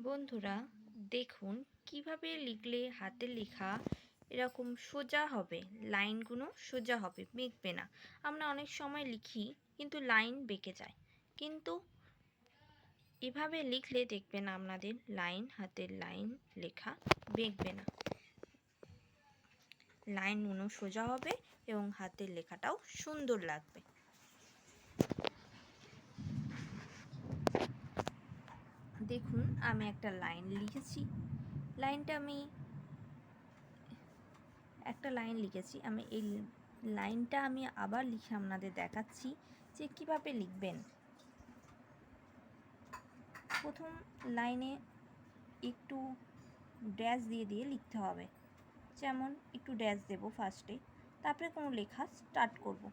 বন্ধুরা, দেখুন কিভাবে লিখলে হাতের লেখা এরকম সোজা হবে, লাইনগুলো সোজা হবে, বেঁকবে না। আমরা অনেক সময় লিখি কিন্তু লাইন বেঁকে যায়, কিন্তু এভাবে লিখলে দেখবেন আপনাদের হাতের লাইন লেখা বেঁকবে না, লাইনগুলো সোজা হবে এবং হাতের লেখাটাও সুন্দর লাগবে। দেখুন, আমি একটা লাইন লিখেছি। আমি এই লাইনটা আবার লিখে আপনাদের দেখাচ্ছি যে কিভাবে লিখবেন। প্রথম লাইনে একটু ড্যাশ দিয়ে লিখতে হবে, যেমন একটু ড্যাশ দেব ফার্স্টে, তারপরে কোনো লেখা স্টার্ট করব।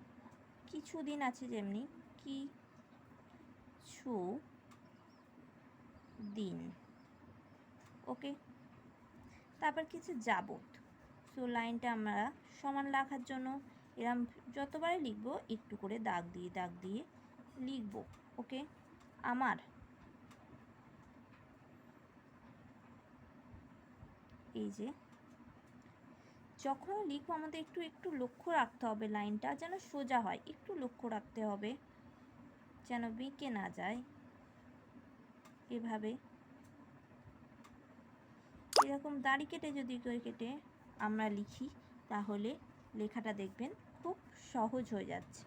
কিছুদিন আছে যেমনি কিছু দিন, ওকে। তারপর কিছু যাবত। সো লাইনটা আমরা সমান রাখার জন্য এরম যতবারই লিখব একটু করে দাগ দিয়ে লিখব, ওকে। আমার, এই যে যখন লিখব আমাদের একটু লক্ষ্য রাখতে হবে লাইনটা যেন সোজা হয়, একটু লক্ষ্য রাখতে হবে যেন বেঁকে না যায়। এভাবে এরকম দাড়ি কেটে আমরা লিখি, তাহলে লেখাটা দেখবেন খুব সহজ হয়ে যাচ্ছে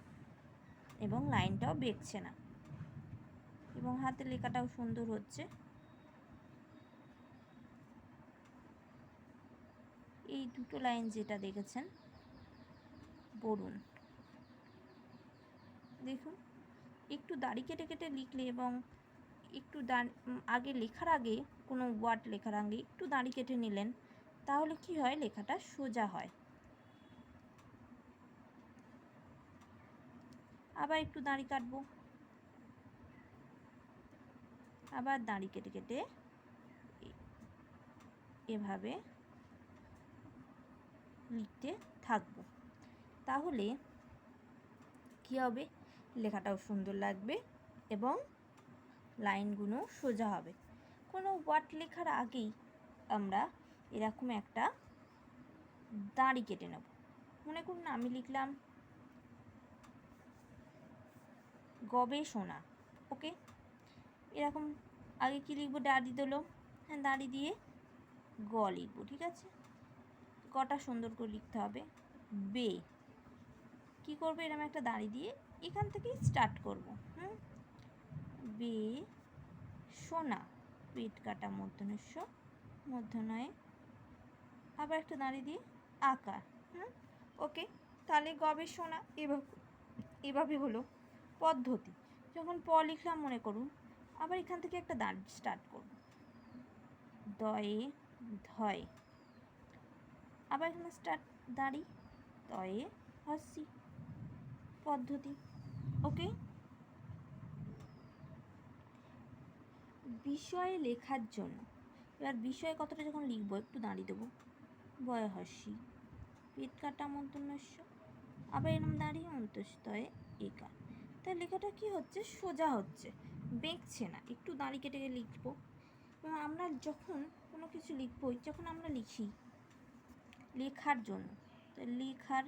এবং লাইনটাও বেঁকছে না এবং হাতের লেখাটাও সুন্দর হচ্ছে। এই দুটো লাইন যেটা দেখেছেন বলুন, দেখুন একটু দাড়ি কেটে লিখলে এবং একটু আগে লেখার আগে কোনো ওয়ার্ড লেখার আগে একটু দাড়ি কেটে নিলেন, তাহলে কি হয়, লেখাটা সোজা হয়। আবার একটু দাড়ি কাটবো, আবার দাড়ি কেটে এভাবে লিখতে থাকবো, তাহলে কি হবে, লেখাটাও সুন্দর লাগবে এবং লাইনগুলো সোজা হবে। কোনো ওয়ার্ড লেখার আগেই আমরা এরকম একটা দাড়ি কেটে নেব। মনে করুন আমি লিখলাম গবেষণা, ওকে। এরকম আগে কি লিখবো, দাড়ি দিলো, হ্যাঁ দাড়ি দিয়ে গ লিখবো, ঠিক আছে। গটা সুন্দর করে লিখতে হবে। বে কি করবো, এরকম একটা দাড়ি দিয়ে এখান থেকেই স্টার্ট করব। বে সোনা, পেট কাটা মূর্ধন্যয়ে আবার একটা দাড়ি দিয়ে আকার, ওকে। তাহলে গবেষণা এভাবে হলো পদ্ধতি। যখন প লিখলাম মনে করুন, আবার এখান থেকে একটা দাড়ি স্টার্ট করব, দয়ে ধয়, আবার এখানে স্টার্ট দাড়ি, তয়ে হস্যি, পদ্ধতি, ওকে। বিষয়ে লেখার জন্য এবার বিষয়ে কতটা যখন লিখবো একটু দাঁড়িয়ে দেবো, বয় হস্যি, পেট কাটা মূর্ধন্যস্য, আবার এরম দাঁড়িয়ে অন্তস্তয়ে একার। তাই লেখাটা কি হচ্ছে, সোজা হচ্ছে, বেঁকছে না। একটু দাঁড়ি কেটে লিখবো এবং আমরা যখন কোনো কিছু লিখবো, যখন আমরা লিখি লেখার জন্য, তো লেখার